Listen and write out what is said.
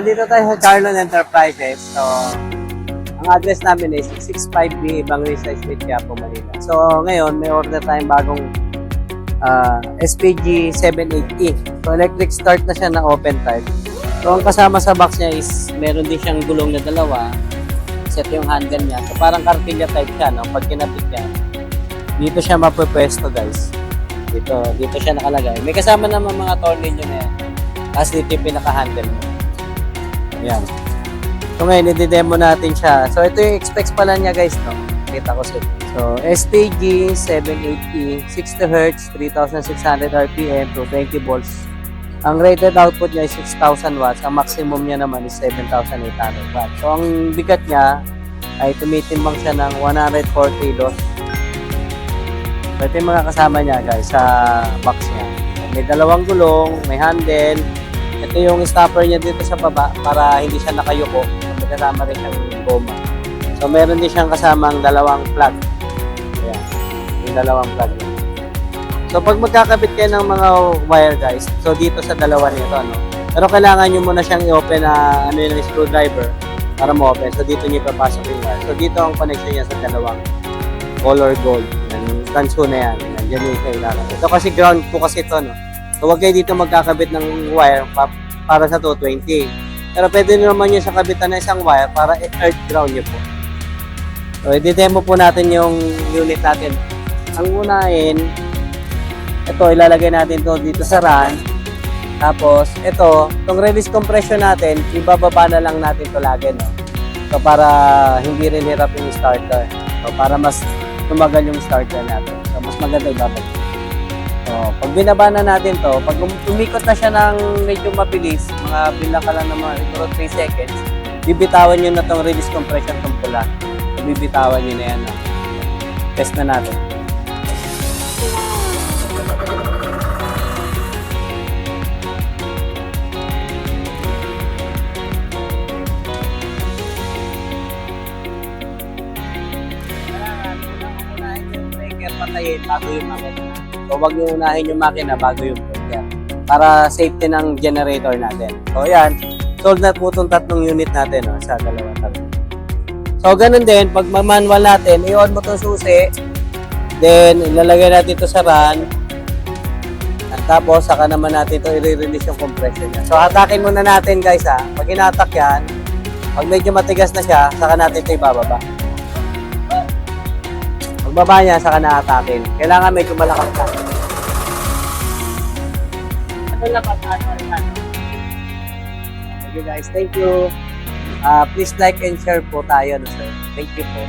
Dito tayo sa Carlon Enterprises. So, ang address namin is 665B Bangrisa Street, Quiapo, Manila. So, ngayon, may order tayong bagong SPG 780. So, electric start na siya na open type. So, ang kasama sa box niya is meron din siyang gulong na dalawa. Set yung handle niya. So, parang cartilla type siya, no? Pag kinabit niya, dito siya mapupwesto, guys. Dito siya nakalagay. May kasama naman mga tornilyo na yan. Tapos dito yung pinaka-handle mo. Ayan. So ngayon, i-demo natin siya. So ito yung specs pala niya, guys, no? Kita ko sila. So SPG 780, 60Hz, 3600 RPM to 20 volts. Ang rated output niya is 6,000 watts. Ang maximum niya naman is 7,800 watts. So ang bigat niya ay tumitimbang siya ng 104 kilos. So ito yung mga kasama niya, guys, sa box niya. May dalawang gulong, may handle. Ito yung stopper niya dito sa baba para hindi siya nakayuko. May kasama rin siyang goma. So meron din siyang kasamang dalawang plug. Ayan, yung dalawang plug. So pag magkakabit kayo ng mga wire, guys, so dito sa dalawa nito, no? Pero kailangan nyo muna siyang i-open na yung screwdriver para mo-open. So dito nyo ipapasok yung wire. So dito ang connection niya sa dalawang color gold. Tanso na yan. Nandiyan yung kailangan. Ito kasi ground po kasi ito, no? So, huwag kayo dito magkakabit ng wire para sa 220. Pero pwede naman nyo sa kabitan na isang wire para earth ground nyo po. So, i-demo po natin yung unit natin. Ang unahin, ito, ilalagay natin to dito sa run. Tapos, ito, itong release compression natin, ibababa na lang natin to lagi, no? So, para hindi rin hirap yung starter. So, para mas tumagal yung starter natin. So, mas maganda ibababa. So, pag binaba na natin to, pag umikot na siya ng medyo mabilis, mga bilang ka lang ng mga 3 seconds, bibitawan nyo na tong release compression tong pula. So, bibitawan nyo na yan. Test na natin. Patayin bago yung makina. So, wag nyo unahin yung makina bago yung breaker. Para safety ng generator natin. So, yan. Sold na po itong tatlong unit natin, no, sa dalawang tatlo. So, ganun din. Pag manual natin, i-on mo itong susi. Then, ilalagay natin ito sa run. At tapos, saka naman natin ito i-release yung compression niya. So, hatakin muna natin, guys, ha. Pag hinatak yan, pag medyo matigas na siya, saka natin ito ibababa. Pagbaba niya, saka na-atakin. Kailangan medyo malakas ka. Ano lakas? Okay, guys. Thank you. Please like and share po tayo. No, sir. Thank you po.